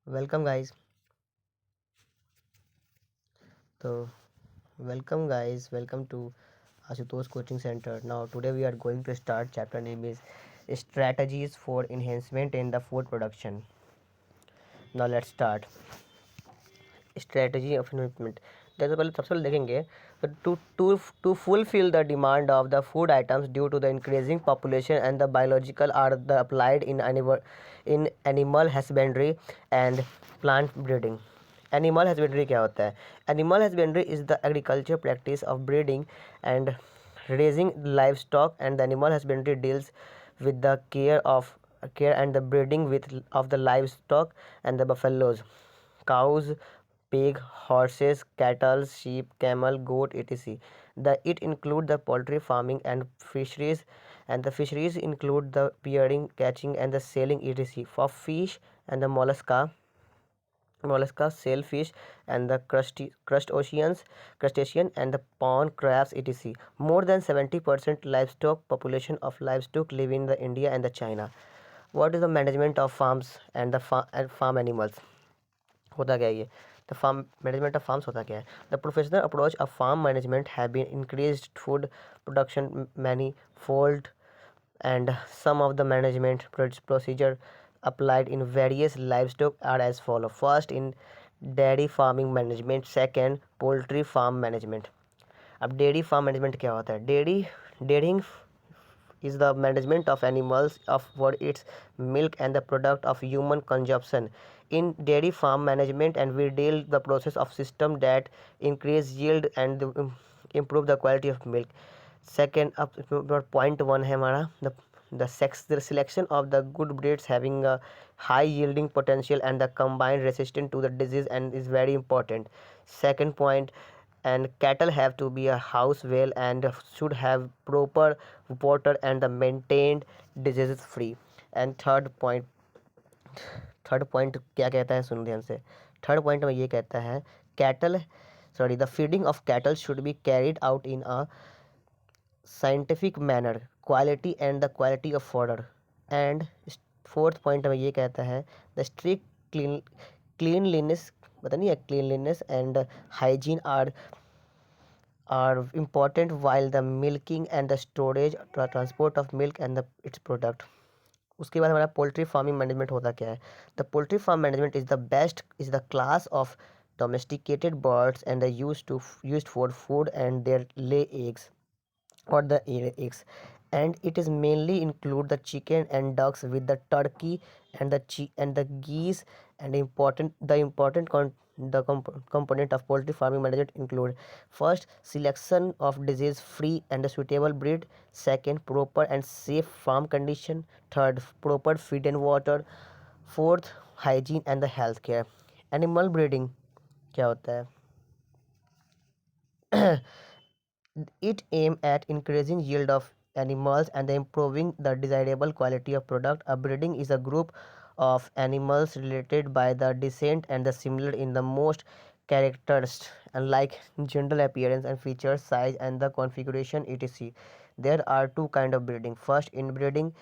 Welcome guys. So welcome to Ashutosh Coaching Center. Now today we are going to start chapter name is strategies for enhancement in the food production. Now let's start. Strategy of enhancement. जैसे पहले सबसे पहले देखेंगे तो to fulfill the demand of the food items due to the increasing population and the biological are the applied in animal husbandry and plant breeding. Animal husbandry क्या होता है? Animal husbandry is the agriculture practice of breeding and raising livestock, and the animal husbandry deals with the care and the breeding of the livestock and the buffaloes, cows, pig, horses, cattle, sheep, camel, goat, etc. It include the poultry farming and fisheries, and the fisheries include the rearing, catching, and the selling, etc. For fish and the mollusca, shellfish, and the crustacean, and the pond crabs, etc. More than 70% livestock population of livestock live in the India and the China. What is the management of farms and the farm animals? होता क्या है ये? The farm management of farms होता क्या है? The professional approach of farm management have been increased food production manifold, and some of the management procedure applied in various livestock are as follow. First, in dairy farming management. Second, poultry farm management. अब dairy farm management क्या होता है? Dairying is the management of animals for its milk and the product of human consumption. In dairy farm management, and we deal the process of system that increase yield and improve the quality of milk. Second, point one है हमारा the selection of the good breeds having a high yielding potential and the combined resistant to the disease and is very important. Second point, and cattle have to be a house well and should have proper water and the maintained disease free. And third point क्या कहता है? सुन ध्यान से. Third point में ये कहता है the feeding of cattle should be carried out in a scientific manner, quality and the quality of fodder. And fourth point में ये कहता है द स्ट्रिक्ट क्लीनलीनेस, पता नहीं है, cleanliness and hygiene are important while the milking and the storage transport of milk and its product. उसके बाद हमारा पोल्ट्री फार्मिंग मैनेजमेंट होता क्या है? The poultry farm management is the class of domesticated birds and are used for food and their lay eggs or the eggs, and it is mainly include the chicken and ducks with the turkey and the geese. And component of poultry farming management include: first, selection of disease free and a suitable breed. Second, proper and safe farm condition. Third, proper feed and water. Fourth, hygiene and the health care. Animal breeding क्या होता है? It aim at increasing yield of animals and improving the desirable quality of product. A breeding is a group of animals related by the descent and the similar in the most characters, and like general appearance and features, size and the configuration, etc. There are two kind of breeding. First, inbreeding.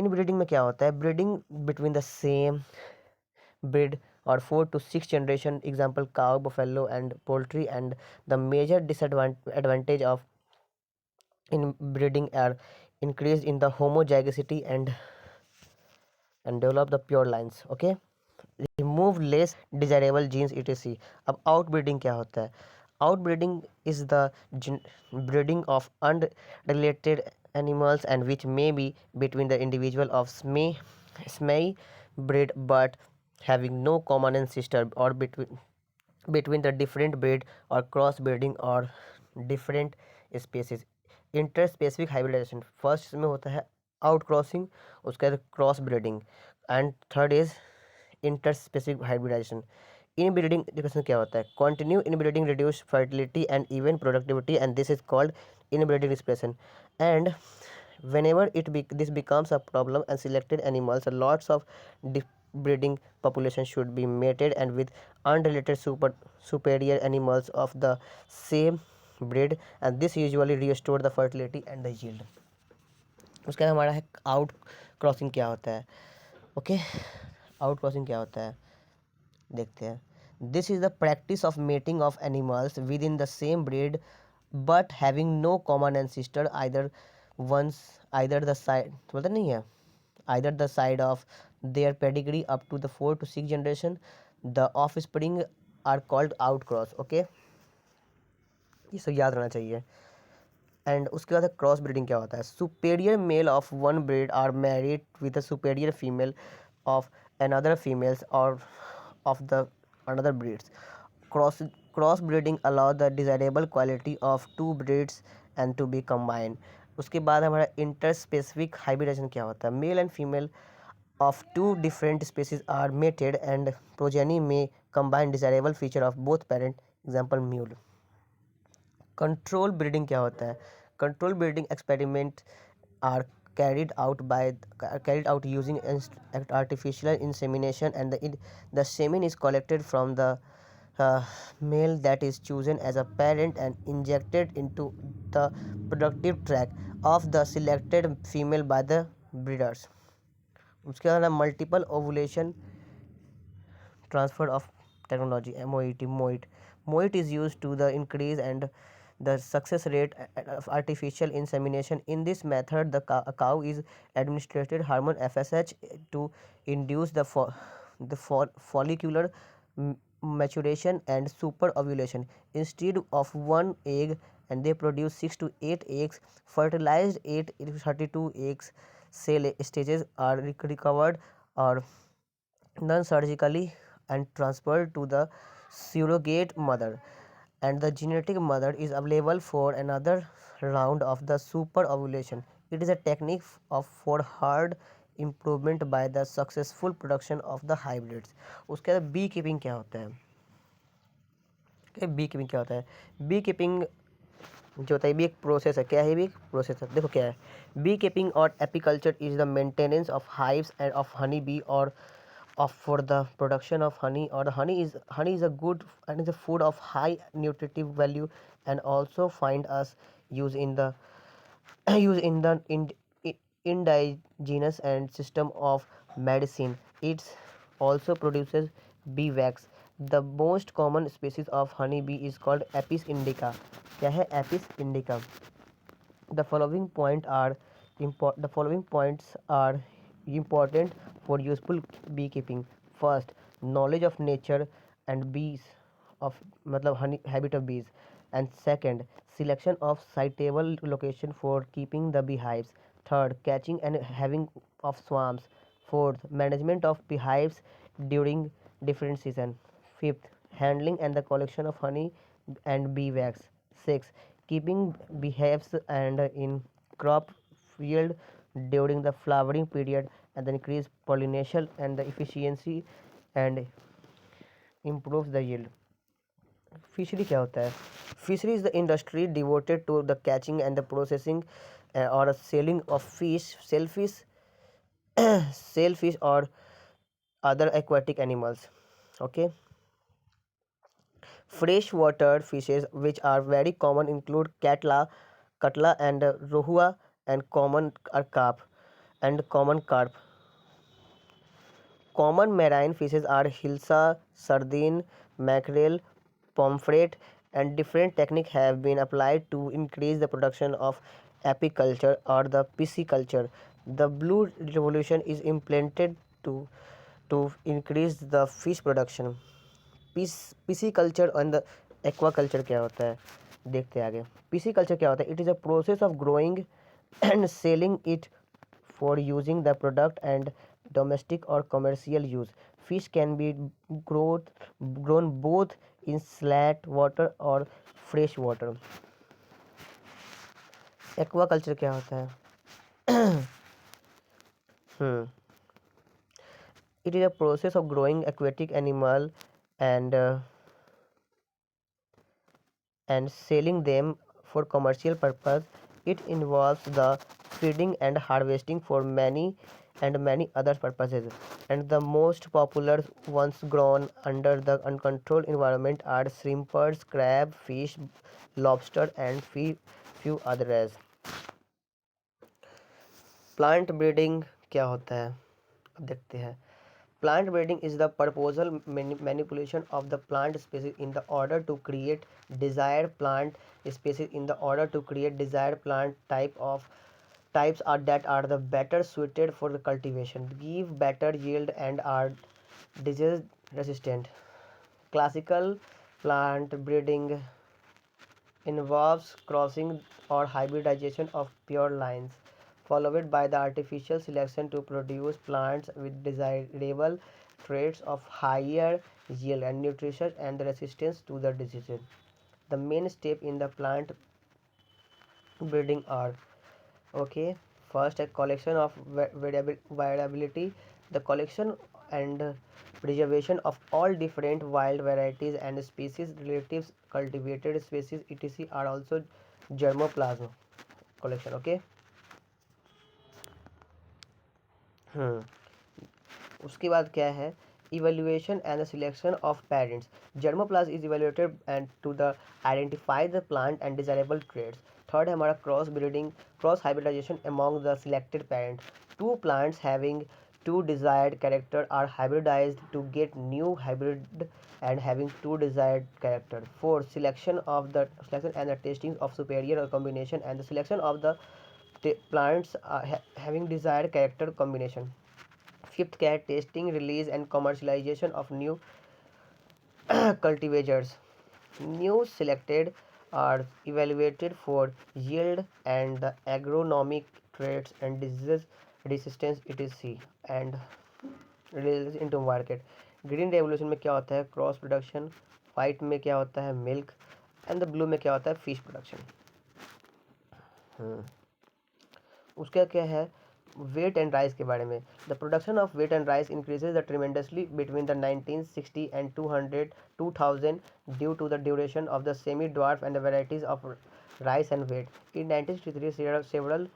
Inbreeding में क्या होता है? Breeding between the same breed or 4 to 6 generation, example cow, buffalo and poultry. And the major disadvantage of inbreeding are increased in the homozygosity and develop the pure lines. Okay, remove less desirable genes, etc. अब outbreeding क्या होता है? Outbreeding is the breeding of unrelated animals and which may be between the individual of same breed but having no common ancestor, or between the different breed or cross breeding or different species. Interspecific hybridisation first में होता है out crossing, उसके बाद cross breeding, and third is interspecific hybridisation. Inbreeding education क्या होता है? Continue inbreeding reduce fertility and even productivity, and this is called inbreeding depression. And whenever this becomes a problem and selected animals, lots of breeding population should be mated and with unrelated superior animals of the same breed, and this usually restore the fertility and the yield. उसके बाद हमारा है out crossing क्या होता है? Okay, out crossing क्या होता है? देखते हैं। This is the practice of mating of animals within the same breed but having no common ancestor either the side बोलते नहीं है, either the side of their pedigree up to the 4 to 6 generation. The offspring are called outcross. Okay, ये सब याद रहना चाहिए। And उसके बाद क्रॉस ब्रीडिंग क्या होता है? Superior male of one breed are married with the superior female of another females or of the another breeds. cross Cross breeding allow the desirable quality of two breeds and to be combined. उसके बाद हमारा inter specific hybridisation क्या होता है? Male and female of two different species are mated and progeny may combine desirable feature of both parent. Example mule. Control breeding क्या होता है? Control breeding experiment are carried out using artificial insemination, and the semen is collected from the male that is chosen as a parent and injected into the productive tract of the selected female by the breeders. उसके बाद multiple ovulation transfer of technology. MOET is used to the increase and the success rate of artificial insemination. In this method the cow is administered hormone FSH to induce follicular maturation and super ovulation. Instead of one egg, and they produce 6 to 8 eggs. Fertilized 8 to 32 eggs cell stages are recovered or done surgically and transferred to the surrogate mother, and the genetic mother is available for another round of the super ovulation. It is a technique for hard improvement by the successful production of the hybrids. उसके बाद B keeping क्या होता है? B keeping क्या होता है? B keeping जो होता है भी एक प्रोसेस है। क्या है? भी एक प्रोसेस है। देखो क्या है, बी कीपिंग और apiculture is the maintenance of hives end of honey bee और of for the production of honey, or honey is a good and is a food of high nutritive value, and also find us use in the use in the indigenous and system of medicine. It also produces bee wax. The most common species of honey bee is called Apis indica. क्या है? Apis indica. The following points are important for useful beekeeping. First, knowledge of nature and bees of मतलब honey habit of bees. And second, selection of suitable location for keeping the beehives. Third, catching and having of swarms. Fourth, management of beehives during different season. Fifth, handling and the collection of honey and bee wax. Sixth, keeping beehives and in crop field during the flowering period, and then increase pollination and the efficiency and improves the yield. Fishery क्या होता है? Fishery is the industry devoted to the catching and the processing और selling of fish, sell fish और other aquatic animals. Okay, freshwater fishes which are very common include katla and rohua, and common are carp and common carp. Common marine fishes are hilsa, sardine, mackerel, pomfret, and different techniques have been applied to increase the production of apiculture or the pisciculture. The blue revolution is implemented to increase the fish production. Pisciculture and the aquaculture क्या होता है? देखते हैं आगे। Pisciculture क्या होता है? It is a process of growing and selling it for using the product and domestic और commercial use. Fish can be grown both in salt water और फ्रेश वाटर. एक्वाकल्चर क्या होता है? It is a process of growing aquatic animal and selling them for commercial purpose. It involves the feeding and harvesting for many other purposes, and the most popular ones grown under the uncontrolled environment are shrimpers, crab, fish, lobster, and few others. Plant breeding क्या होता है? अब देखते हैं. Plant breeding is the purposeful manipulation of the plant species in the order to create desired plant species in the order to create desired plant types are that are the better suited for the cultivation, give better yield and are disease resistant. Classical plant breeding involves crossing or hybridization of pure lines, followed by the artificial selection to produce plants with desirable traits of higher yield and nutrition and resistance to the diseases. The main step in the plant breeding are okay. First, a collection of variability, the collection and preservation of all different wild varieties and species relatives cultivated species etc are also germoplasm collection. Okay. hmm. उसके बाद क्या है evaluation and the selection of parents. Germoplasm is evaluated and to the identify the plant and desirable traits. Third है हमारा cross breeding cross hybridisation among the selected parent. Two plants having two desired character are hybridized to get new hybrid and having two desired character. Fourth, selection and the testing of superior combination and the selection of the plants having desired character combination. Fifth, cat testing, release and commercialization of new cultivators. New selected are evaluated for yield and the agronomic traits and disease resistance etc and release into market. Green revolution में क्या होता है cross production, white में क्या होता है milk and the blue में क्या होता है फिश प्रोडक्शन. उसका क्या है वेट एंड राइस के बारे में. The production of wheat and rice increases the tremendously between the 1960 and 2000 due to the duration of the semi dwarf and the varieties of rice and wheat. In 1963, several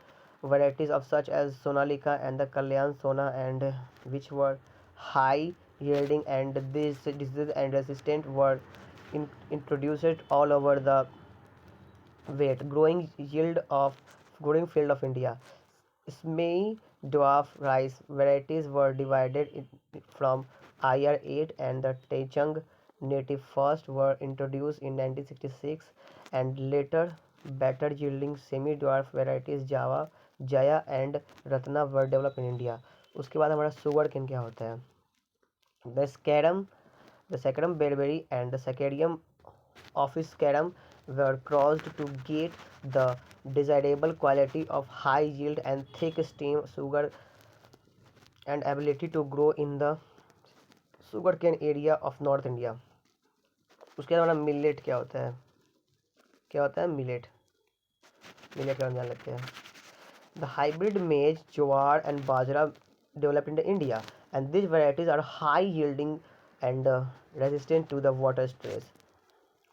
varieties of such as Sonalika and the Kalyan Sona and which were high yielding and this disease and resistant were introduced all over the growing field of India. Semi dwarf rice varieties were divided from IR8 and the Taichung native first were introduced in 1966 and later better yielding semi dwarf varieties Jaya and Ratna were developed in India. उसके बाद हमारा sugar cane क्या होता है the Saccharum berberii and the Saccarium officinarum were crossed to get the desirable quality of high yield and thick stem sugar and ability to grow in the sugarcane area of North India. उसके बाद हमारा millet क्या होता है millet के बारे में जान लेते हैं. The hybrid maize, jowar and bajra developed in India and these varieties are high yielding and resistant to the water stress.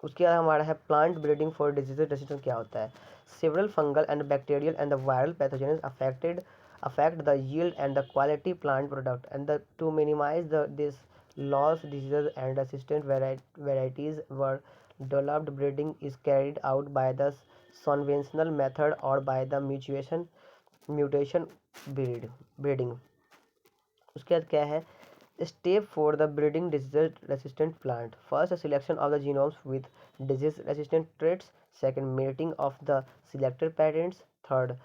उसके बाद हमारा है plant breeding for disease resistance क्या होता है several fungal and bacterial and the viral pathogens affect the yield and the quality plant product and to minimize this loss diseases and resistant varieties were developed. Breeding is carried out by the conventional method or by the mutation breeding. उसके बाद क्या है Step for the breeding disease resistant plant. First, a selection of the genomes with disease resistant traits. Second, mating of the selected parents. Third,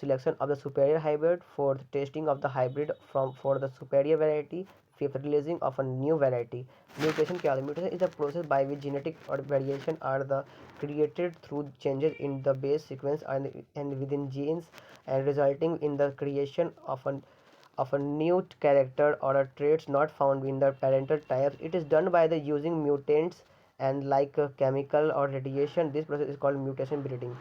selection of the superior hybrid. Fourth, testing of the hybrid for the superior variety. Fifth, releasing of a new variety. Mutation क्या होता है Mutation is the process by which genetic or variation are the created through changes in the base sequence and within genes and resulting in the creation of a new character or a traits not found in the parental types. It is done by the using mutants and like chemical or radiation. This process is called mutation breeding.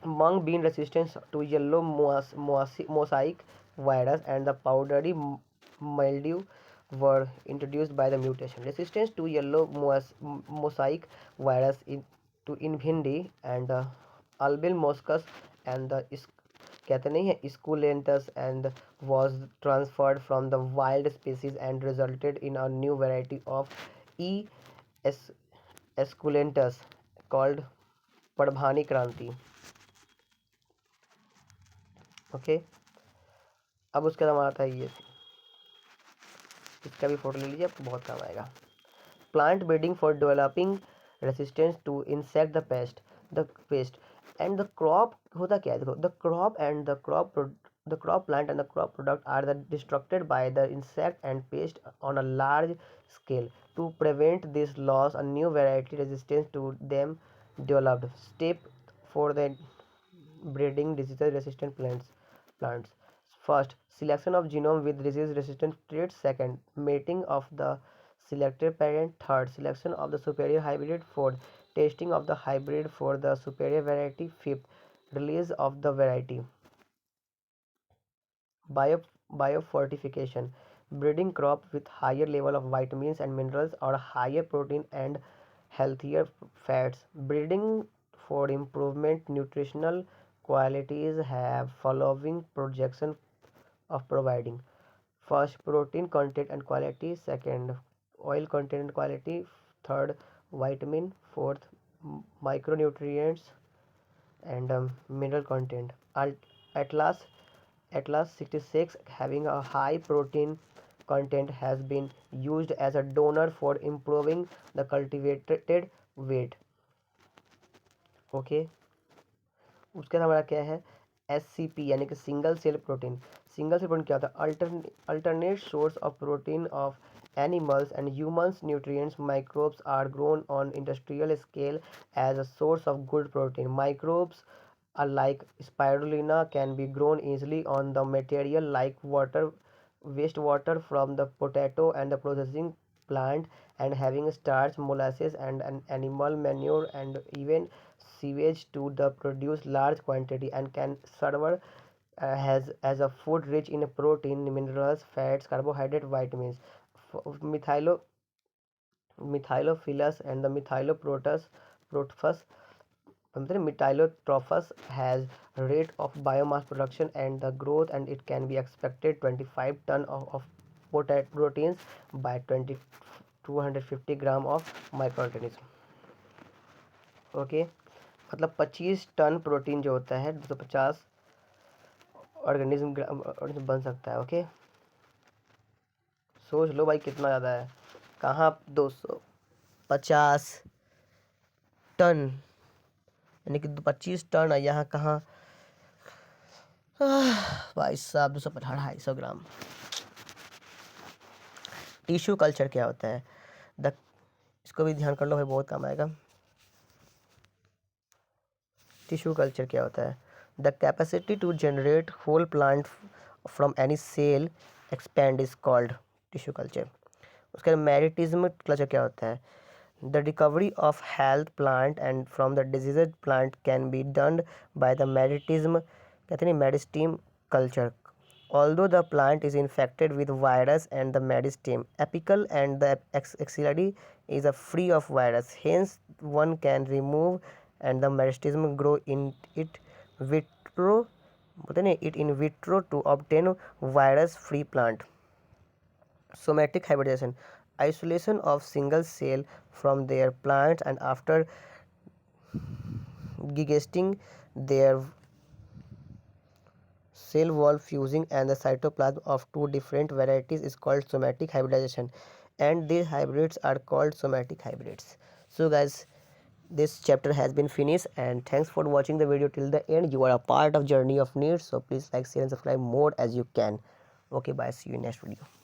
Mung bean resistance to yellow mosaic virus and the powdery mildew were introduced by the mutation. Resistance to yellow mosaic virus in bhindi and albin moscus and the कहते नहीं है स्कूलेंटस and was transferred from the wild species and resulted in a new variety of E. esculentus called पड़भानी क्रांति. Okay अब उसके बाद आता है ये इसका भी फोटो ले लीजिए, आपको बहुत काम आएगा। Plant breeding for developing resistance to insect the pest and the crop. होता क्या है देखो, the crop plant and the crop product are destructed by the insect and pest on a large scale. To prevent this loss, a new variety resistance to them developed. Step for the breeding disease resistant plants. First, selection of genome with disease resistant traits. Second, mating of the selected parent. Third, selection of the superior hybrid. Fourth, testing of the hybrid for the superior variety. Fifth, release of the variety. Bio, biofortification, breeding crop with higher level of vitamins and minerals or higher protein and healthier fats. Breeding for improvement nutritional qualities have following projection of providing: first, protein content and quality; second, oil content and quality; third, vitamin; fourth, micronutrients and mineral content. Atlas Atlas 66, having a high protein content, has been used as a donor for improving the cultivated weight. Okay, उसके बाद हमारा क्या है, SCP यानी कि single cell protein. Single cell protein क्या होता है, alternate source of protein of animals and humans nutrients. Microbes are grown on industrial scale as a source of good protein. Microbes like spirulina can be grown easily on the material like wastewater from the potato and the processing plant, and having starch, molasses and an animal manure and even sewage to the produce large quantity, and can serve has as a food rich in protein, minerals, fats, carbohydrate, vitamins. Methylo methylophilus and the methyloprophus methylotrophus has rate of biomass production and the growth, and it can be expected 25 ton of proteins by 250 gram of microorganism. Okay, मतलब 25 ton protein जो होता है 250 organism बन सकता है। Okay, सोच लो भाई कितना ज़्यादा है, कहाँ 250 टन यानी कि 25 टन है, यहाँ कहाँ भाई साहब 250-250 ग्राम। टिश्यू कल्चर क्या होता है, इसको भी ध्यान कर लो भाई, बहुत काम आएगा। टिश्यू कल्चर क्या होता है, the capacity to generate whole plant from any cell expand is called tissue culture. उसके बाद मेरिटिज्म कल्चर क्या होता है, the recovery of health plant and from the disease plant can be done by the meristem, कहते हैं meristem culture. Although the plant is infected with virus and the meristem, apical and the axillary is a free of virus. Hence, one can remove and the meristem grow in it vitro, in vitro to obtain virus-free plant. Somatic hybridization, isolation of single cell from their plants and after gigasting their cell wall fusing and the cytoplasm of two different varieties is called somatic hybridization, and these hybrids are called somatic hybrids. So guys, this chapter has been finished, and thanks for watching the video till the end. You are a part of journey of needs, so please like, share and subscribe more as you can. Okay, bye, see you in next video.